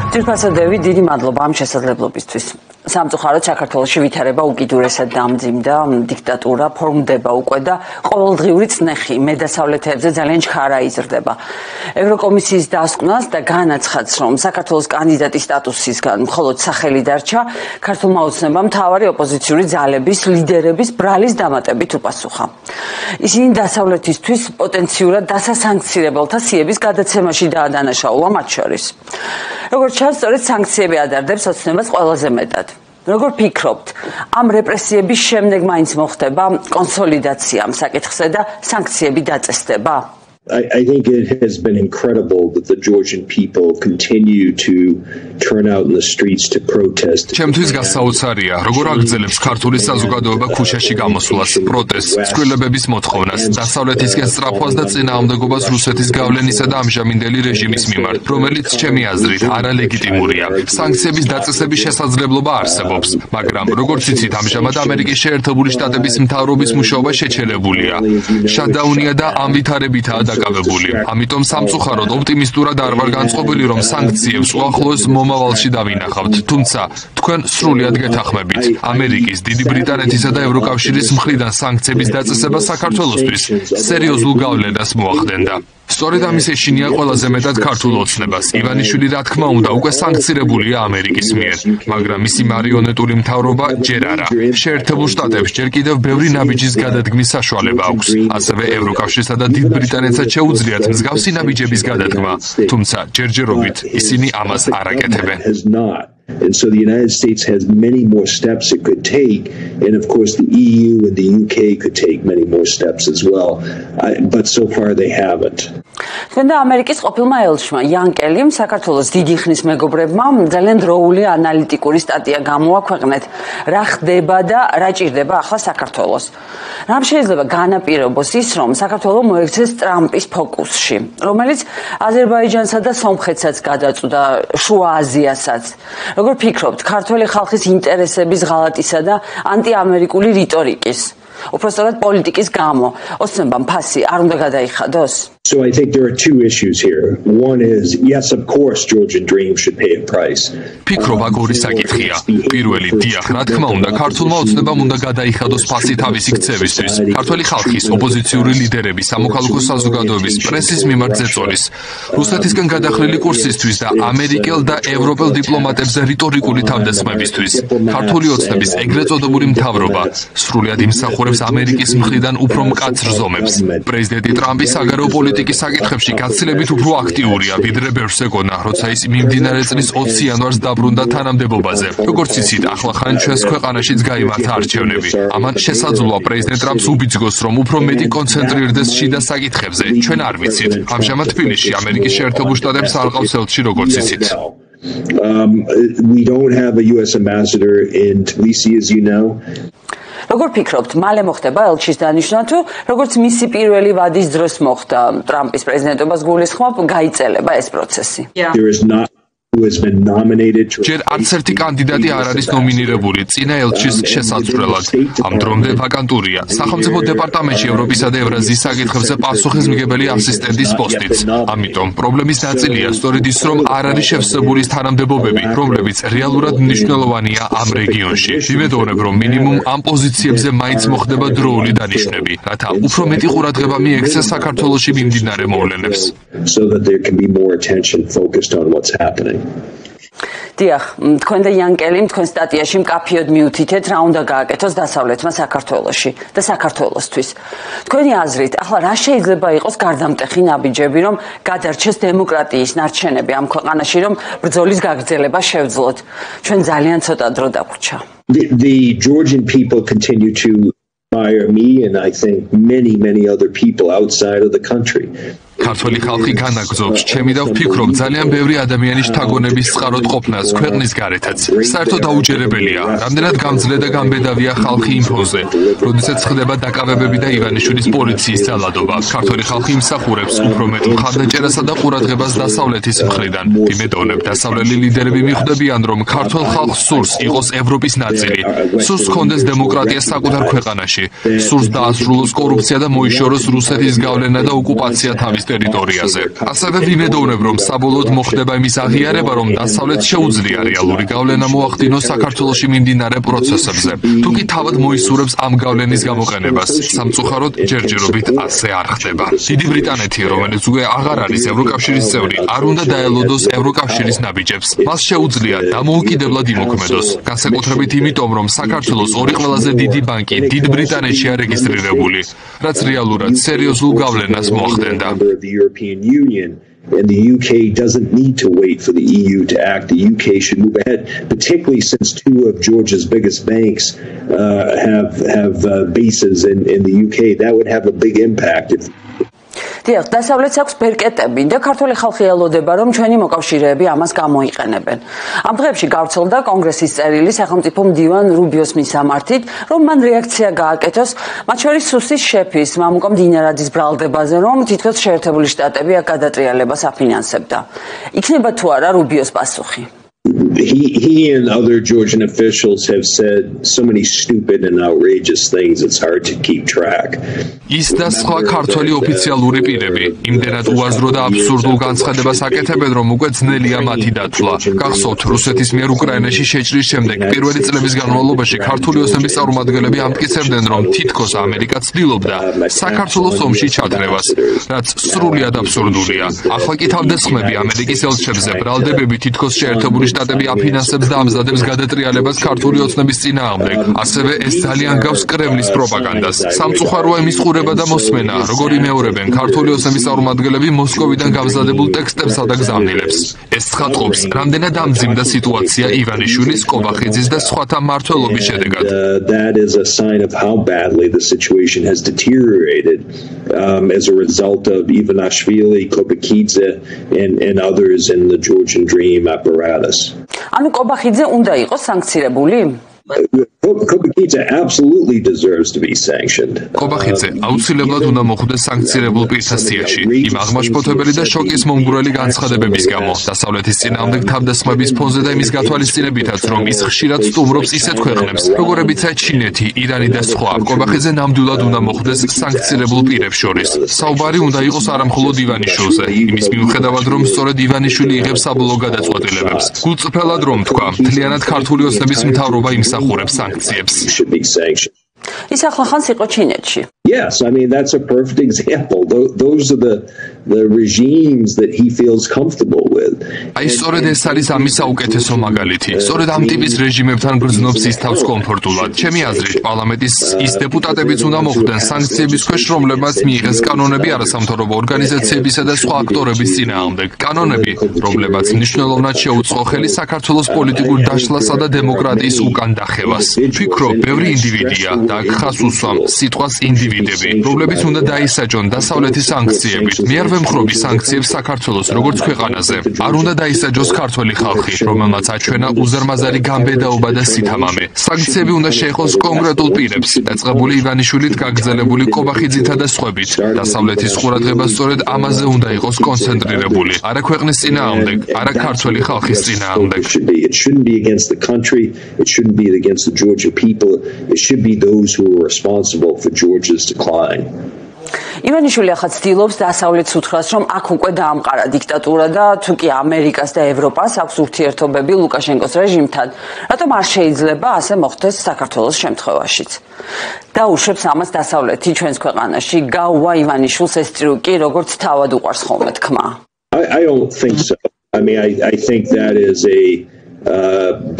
ძირფასო დევი, დიდი მადლობა ამ შესაძლებლობისთვის. სამწუხაროდ საქართველოში ვითარება უკიდურესად დამძიმდა, დიქტატურა ფორმდება უკვე და ყოველდღიური წნეხი მედასავლეთებზე ძალიან ჩქარა იზრდება. ევროკომისიის დასკვნას და განაცხადს, რომ საქართველოს კანდიდატის სტატუსისგან მხოლოდ სახელი დარჩა, ქართულმა ოცნებამ მთავარი ოპოზიციური ძალების ლიდერების ბრალის დამატებით უპასუხა. ისინი დასავლეთისთვის პოტენციურად დასასანქცირებელთა სიების გადაცემაში დაადანაშაულა მათ შორის. როგორც ჩანს, სწორედ სანქციები ადარდებს ოცნებას ყველაზე მეტად. როგორ ფიქრობთ, ამ რეპრესიების შემდეგ მაინც მოხდება კონსოლიდაცია ამ საკითხზე და სანქციები დაწესდება? I think it has been incredible that the Georgian people continue to turn out in the streets to protest. ჩემთვის გასაოცარია, როგორ აგრძელებს ქართული საზოგადოება ქუჩაში გამოსვლას, პროტესტს, ცვლილებების მოთხოვნას, დასავლეთისკენ სწრაფვას და წინააღმდეგობას რუსეთის გავლენისა და ამჟამინდელი რეჟიმის მიმართ, რომელიც ჩემი აზრით არალეგიტიმურია. სანქციების დაწესების შესაძლებლობა არსებობს, მაგრამ როგორც იცით, ამჟამად ამერიკის შეერთებული შტატების მთავრობის მუშაობა შეჩერებულია. შატდაუნია და ამ ვითარებითაა დაკავებული. ამიტომ სამწუხაროდ ოპტიმისტურად არ ვარ განწყობილი, რომ სანქციებს უახლოეს მომავალში დავინახავთ. თუმცა თქვენ სრულად გეთანხმებით. ამერიკის, დიდი ბრიტანეთისა და ევროკავშირის მხრიდან სანქციების დაწესება საქართველოსთვის სერიოზულ გავლენას მოახდენდა. სწორედ ამის ეშინია ყველაზე მეტად ქართულ ოცნებას. ივანიშვილი, რა თქმა უნდა, უკვე სანქცირებულია ამერიკის მიერ, მაგრამ მისი მარიონეტული მთავრობა ჯერ არა. შეერთებულ შტატებს ჯერ კიდევ ბევრი ნაბიჯის გადადგმის საშუალება აქვს. ასევე ევროკავშირსა და დიდ ბრიტანეთსაც შეუძლიათ მსგავსი ნაბიჯების გადადგმა, თუმცა ჯერჯერობით ისინი ამას არ აკეთებენ. And so the United States has many more steps it could take, and of course the EU and the UK could take many more steps as well, but so far they haven't. თქვენ და ამერიკის ყოფილმა ელჩმა იან კელიმ საქართველოს დიდი ხნის მეგობრებმა ძალიან დროული ანალიტიკური სტატია გამოაქვეყნეთ, რა ხდება და რა ჭირდება ახლა საქართველოს. რამ შეიძლება განაპირობოს ის, რომ საქართველო მოექცეს ტრამპის ფოკუსში, რომელიც აზერბაიჯანსა და სომხეთსაც გადაწვდა, შუა აზიასაც. როგორ ფიქრობთ, ქართველი ხალხის ინტერესების ღალატისა და ანტიამერიკული რიტორიკის, უпростоრად პოლიტიკის გამო, ოცნებამ ფასი არ უნდა გადაიხადოს? So I think there are two issues here. One is, yes, of course, Georgian Dream should pay a price. ფიქრობ, აქ ორი საკითხია. პირველი, დიახ, რა თქმა უნდა, ქართულმა ოცნებამ უნდა გადაიხადოს ფასი თავისი ქცევისთვის. ქართველი ხალხის, ოპოზიციური ლიდერების, სამოქალაქო საზოგადოების, პრესის მიმართ ზეწოლის, რუსეთისგან გადახრილი კურსისთვის და ამერიკელ და ევროპელ დიპლომატებზე რიტორიკული თავდასხმებისთვის. ქართული ოცნების ეგრეთ წოდებული მთავრობა სრულად იმსახურებს ამერიკის მხრიდან უფრო მკაცრ ზომებს. პრეზიდენტი ტრამპი საგარეო პოლიტიკის საკითხებში გაცილებით უფრო აქტიურია, ვიდრე ბევრს ეგონა, როცა ის მიმდინარე წლის 20 იანვარს დაბრუნდა თანამდებობაზე. როგორც იცით, ახლახან ჩვენს ქვეყანაშიც გაიმართა არჩევნები. ამან შესაძლოა პრეზიდენტ ტრამპს უბიძგოს, რომ უფრო მეტი კონცენტრირდეს შიდა საკითხებზე. ჩვენ არ ვიცით. ამჟამად თბილისში ამერიკის შეერთებულ შტატებს არ ყავს ელჩი, როგორც იცით. We don't have a US ambassador in Tbilisi, as you know. როგორ ფიქრობთ, მალე მოხდება ელჩის დანიშვნა თუ როგორც მისი პირველი ვადის დროს მოხდა ტრამპის პრეზიდენტობას გულისხმობ, გაიწელება ეს პროცესი? There is not who has been nominated. ჯერ არც ერთი კანდიდატი არ არის ნომინირებული წინა ელჩის შესაძლებლად. ამ დრომდე ვაკანტურია. სახელმწიფო დეპარტამენტში ევროპისა და ევრაზიის საკითხებზე პასუხისმგებელი ასისტენტის პოსტიც. ამიტომ პრობლემის ნაწილია სწორედ ის, რომ არ არის შევსებული თანამდებობები, რომლებიც რეალურად მნიშვნელოვანია ამ რეგიონში. ვიმედოვნებ, რომ მინიმუმ ამ პოზიციებზე მაინც მოხდება დროული დანიშვნები, რათა უფრო მეტი ყურადღება მიექცეს საქართველოში მიმდინარე მოვლენებს. So that there can be more attention focused on what's happening. დიახ, თქვენ და იან კელიმ თქვენ სტატიაში მკაფიოდ მიუთითეთ, რა უნდა გააკეთოს დასავლეთმა საქართველოში და საქართველოსთვის. თქვენი აზრით, ახლა რა შეიძლება იყოს გარდამტეხი ნაბიჯები, რომ გადარჩეს დემოკრატიის ნარჩენები ამ ქვეყანაში, რომ ბრძოლის გაგრძელება შევძლოთ? ჩვენ ძალიან ცოტა დრო დაგვრჩა. The Georgian people continue to admire me and I think many other people outside of the country. ქართველი ხალხი განაგრძობს, ჩემი და ვფიქრობ, ძალიან ბევრი ადამიანის შთაგონების წყაროდ ყოფნას ქვეყნის გარეთაც. საერთოდ დაუჯერებელია, რამდენად გამძლე და გამბედავია ხალხი იმ ფონზე, როდესაც ხდება დაკავებები და ივანიშვილის პოლიციის ძალადობა. ქართველი ხალხი იმსახურებს უფრო მეტ მხარდაჭერასა და ყურადღებას დასავლეთის მხრიდან. ვიმედოვნებ, დასავლელი ლიდერები მიხვდებიან, რომ ქართველ ხალხს სურს იყოს ევროპის ნაწილი, სურს ჰქონდეს დემოკრატია საკუთარ ქვეყანაში, სურს დაასრულოს კორუფცია და მოიშოროს რუსეთის გავლენა და ოკუპაცია თავის ტერიტორიაზე. ასევე ვიმედოვნებ, რომ საბოლოოდ მოხდება იმის აღიარება, რომ დასავლეთს შეუძლია რეალური გავლენა მოახდინოს საქართველოში მიმდინარე პროცესებზე. თუკი თავად მოისურვებს ამ გავლენის გამოყენებას, სამწუხაროდ ჯერჯერობით ასე არ ხდება. დიდი ბრიტანეთი, რომელიც უკვე აღარ არის ევროკავშირის წევრი, არ უნდა დაელოდოს ევროკავშირის ნაბიჯებს. მას შეუძლია დამოუკიდებლად იმოქმედოს. განსაკუთრებით იმიტომ, რომ საქართველოს ორი ყველაზე დიდი ბანკი დიდ ბრიტანეთში არეგისტრირებული, რაც რეალურად სერიოზულ გავლენას მოახდენდა. And the UK doesn't need to wait for the EU to act. The UK should move ahead, particularly since two of Georgia's biggest banks have bases in the UK. That would have a big impact. დიახ, დასავლეთს აქვს ბერკეტები და ქართული ხალხი ელოდება, რომ ჩვენი მოკავშირეები ამას გამოიყენებენ. ამ დღეებში გავრცელდა კონგრესის წერილი სახელმწიფო მდივან რუბიოს მისამართით, რომ მან რეაქცია გააკეთოს, მათ შორის სუსის შეფის მამუკა მდინარაძის ბრალდებაზე, რომ თითქოს შეერთებული შტატები აქ გადატრიალებას აფინანსებდა. იქნება თუ არა რუბიოს პასუხი? He and other Georgian officials have said so many stupid and outrageous things, it's hard to keep track. ის და სხვა ქართველი ოფიციალური პირები იმდენად უაზრო და აბსურდულ განცხადებას აკეთებენ, რომ უკვე ძნელია მათი დათვლა. გახსოვთ, რუსეთის მიერ უკრაინაში შეჭრის შემდეგ პირველი წლების განმავლობაში ქართული ოცნების წარმომადგენლები ამტკიცებდნენ, რომ თითქოს ამერიკა ცდილობდა საქართველოს ომში ჩათრევას, რაც სრულიად აბსურდულია. ახლა კი თავდასხმები ამერიკის ელჩებზე ბრალდებები თითქოს შეერთებული შტატები აფინანსებს და ამზადებს გადატრიალებას ქართული ოცნების წინააღმდეგ. ასევე ეს ძალიან გავს კრემლის პროპაგანდას. სამწუხაროა იმის ყურება და მოსმენა, როგორ იმეორებენ ქართული ოცნების წარმომადგენლები მოსკოვიდან გამზადებულ ტექსტებსა და გზავნილებს. ეს ცხადყოფს, რამდენად ამძიმდა სიტუაცია ივანიშვილის, კობახიძის და სხვათა მმართველობის შედეგად. That is a sign of how badly the situation has deteriorated as a result of Ivanishvili, Kobakidze and others in the Georgian Dream apparatus. ანუ კობახიძე უნდა იყოს სანქცირებული? Kobakidze absolutely deserves to be sanctioned. კობახიძე აუცილებლად უნდა მოხვდეს სანქცირებულ პირთა სიაში. იმ აღმაშფოთებელი და შოკის მომგვრელი განცხადებების გამო, დასავლეთის წინააღმდეგ თავდასხმების ფონზე და იმის გათვალისწინებითაც, რომ ის ხშირად სტუმრობს ისეთ ქვეყნებს, როგორებიცაა ჩინეთი, ირანი და სხვა. კობახიძე ნამდვილად უნდა მოხვდეს სანქცირებულ პირებს შორის. საუბარი უნდა იყოს არამხოლოდ ივანიშვილზე, იმის მიუხედავად, რომ სწორედ ივანიშვილი იღებს საბოლოო გადაწყვეტილებებს. გულწრფელად რომ თქვა, მთლიანად ქართული ოცნების მთავრობა იმსახურებს sanctions. ის ახლახანს იყო ჩინეთში. Yes, I mean that's a perfect example. Those are the regimes that he feels comfortable with. აი სწორედ ეს არის ამის საუკეთესო მაგალითი. სწორედ ამ ტიპის რეჟიმებთან გრძნობს ის თავს კომფორტულად. ჩემი აზრით, პარლამენტის ის დეპუტატებიც უნდა მოხვდნენ სანქციების ქვეშ, რომლებმაც მიიღეს კანონები არასამთავრობო ორგანიზაციებისა და სხვა აქტორების წინააღმდეგ. კანონები, რომლებმაც მნიშვნელოვნად შეუწყო ხელი საქართველოს პოლიტიკურ დაშლასა და დემოკრატიის უკან დახევას. ვფიქრობ, ბევრი ინდივიდია და აქ ხას უსვამ სიტყვას ინდივიდები, რომლებიც უნდა დაისაჯონ დასავლეთის სანქციებით. მე არ ვემხრობი სანქციებს საქართველოს როგორც ქვეყანაზე. არ უნდა დაისაჯოს ქართველი ხალხი, რომელმაც აჩვენა უზარმაზარი გამბედაობა და სითამამე. სანქციები უნდა შეეხოს კონკრეტულ პირებს, დაწყებული ივანიშვილით გაგრძელებული კობახიძითა და სხვებით. დასავლეთის ყურადღება სწორედ ამაზე უნდა იყოს კონცენტრირებული. არა ქვეყნის წინააღმდეგ, არა ქართველი ხალხის წინააღმდეგ. It shouldn't be against the country, it shouldn't be against the Georgian people, it should be those who are responsible for Georgia's decline. ივანიშვილი ახლა ცდილობს დასავლეთს უთხრას, რომ აქ უკვე დაამყარა დიქტატურა და თუკი ამერიკას და ევროპას აქვს ურთიერთობები ლუკაშენკოს რეჟიმთან, რატომ არ შეიძლება ასე მოხდეს საქართველოს შემთხვევაშიც? დაუშვებს ამას დასავლეთი ჩვენს ქვეყანაში, გაუვა ივანიშვილს ეს ტრიუკი, როგორც თავად უყვარს ხოლმე თქმა. I don't think so. I mean, I think that is a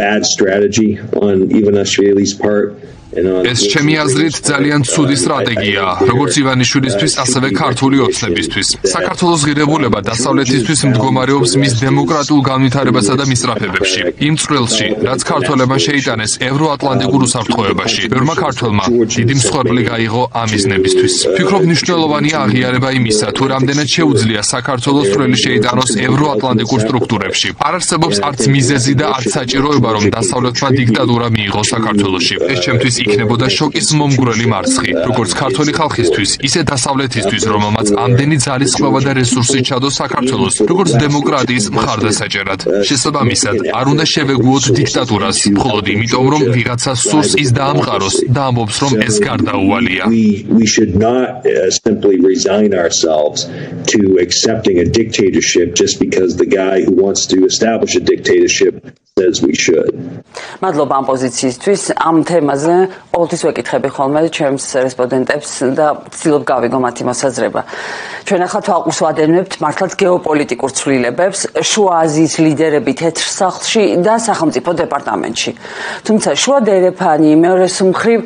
bad strategy on Ivanishvili's part. ეს ჩემი აზრით ძალიან ცუდი სტრატეგიაა, როგორც ივანიშვილისთვის, ასევე ქართული ოცნებისთვის. საქართველოს ღირებულება დასავლეთისთვის მდგომარეობს მის დემოკრატიულ განვითარებასა და მისწრაფებებში. იმ წვლილში, რაც ქართველებმა შეიტანეს ევროატლანტიკურ უსაფრთხოებაში, ბევრმა ქართველმა დიდი მსხვერპლი გაიღო ამ მიზნებისთვის. ვფიქრობ, მნიშვნელოვანია აღიარება იმისა, თუ რამდენად შეუძლია საქართველოს წვლილი შეიტანოს ევროატლანტიკურ სტრუქტურებში. არ არსებობს არც მიზეზი და არც საჭიროება, რომ დასავლეთმა დიქტატურა მიიღოს საქართველოში. ეს ჩემთვის იქნებოდა შოკის მომგვრელი მარცხი, როგორც ქართული ხალხისთვის, ისე დასავლეთისთვის, რომელმაც ამდენი ძალისხმევა და რესურსი ჩადო საქართველოს, როგორც დემოკრატიის მხარდასაჭერად. შესაბამისად, არ უნდა შევეგუოთ დიქტატურას, მხოლოდ იმიტომ, რომ ვიღაცა სურს ის დაამყაროს და ამბობს, რომ ეს გარდაუვალია. We should not simply resign ourselves to accepting a dictatorship just because the guy who wants to establish a dictatorship says we should. მადლობა ამ პოზიციისთვის. ამ თემაზე ყოველთვის ვეკითხები ხოლმე ჩემს რესპონდენტებს და ვცდილობ გავიგო მათი მოსაზრება. ჩვენ ახლა თვალყურს ვადევნებთ მართლაც გეოპოლიტიკურ ცვლილებებს შუა აზიის ლიდერები თეთრ სახლში და სახელმწიფო დეპარტამენტში. თუმცა შუა დერეფანი მეორეს მხრივ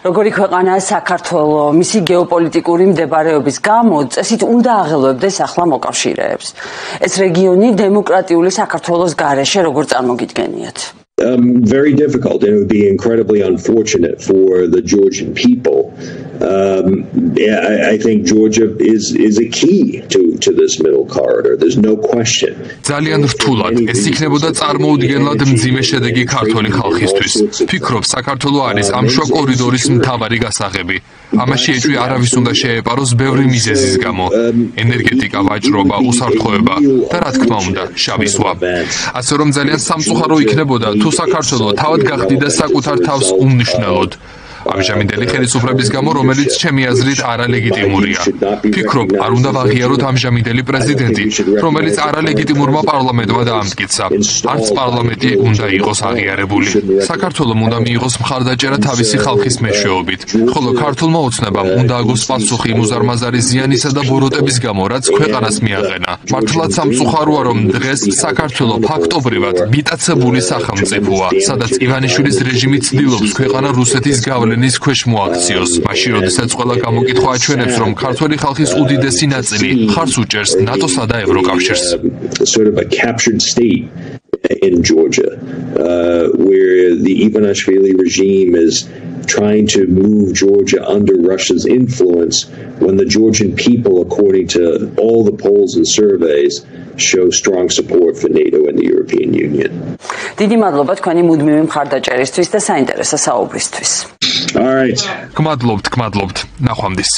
როგორი ქვეყანაა საქართველო, მისი გეოპოლიტიკური მდებარეობის გამო წესით უნდა აღელვებდეს ახლა მოკავშირეებს. ეს რეგიონი დემოკრატიული საქართველოს გარეშე როგორ წარმოგიდგენიათ? Very difficult, and it would be incredibly unfortunate for the Georgian people. I think Georgia is a key to this middle corridor. There's no question. ძალიან რთულად ეს იქნებოდა წარმოუდგენლად მძიმე შედეგი ქართული ხალხისთვის. ფიქრობ, საქართველო არის ამ შუა კორიდორის მთავარი გასაღები. ამაში ეჭვი არავის უნდა შეეპაროს ბევრი მიზეზის გამო. ენერგეტიკა, ვაჭრობა, უსაფრთხოება და რა თქმა უნდა, შავი ზღვა. ასე რომ ძალიან სამწუხარო იქნებოდა თუ საქართველო თავად გახდიდა საკუთარ თავს უმნიშვნელოდ. ამჟამინდელი ხელისუფლების გამო, რომელიც ჩემი აზრით არალეგიტიმურია. ფიქრობ, არ უნდა ვაღიაროთ ამჟამინდელი პრეზიდენტი, რომელიც არალეგიტიმურმა პარლამენტმა დაამტკიცა. არც პარლამენტი უნდა იყოს აღიარებული. საქართველომ უნდა მიიღოს მხარდაჭერა თავისი ხალხის მეშვეობით, ხოლო ქართულმა ოცნებამ უნდა აგოს პასუხი იმ უზარმაზარი ზიანისა და ბოროტების გამო, რაც ქვეყანას მიაყენა. მართლაც სამწუხაროა, რომ დღეს საქართველო ფაქტობრივად მიტაცებული სახელმწიფოა, სადაც ივანიშვილის რეჟიმი ცდილობს ქვეყანა რუსეთის გავლენის ქვეშ მოაქციოს. მაშინ, როდესაც ყველა გამოკითხვა აჩვენებს, რომ ქართული ხალხის უდიდესი ნაწილი ხარს უჭერს ნატოსა და ევროკავშირს. Sort of a captured state in Georgia, where the Ivanishvili regime is trying to move Georgia under Russia's influence when the Georgian people, according to all the polls and surveys, show strong support for NATO and the European Union. დიდი მადლობა თქვენი მუდმივი მხარდაჭერისთვის და საინტერესო საუბრისთვის. All right. გმადლობთ, ნახვამდის.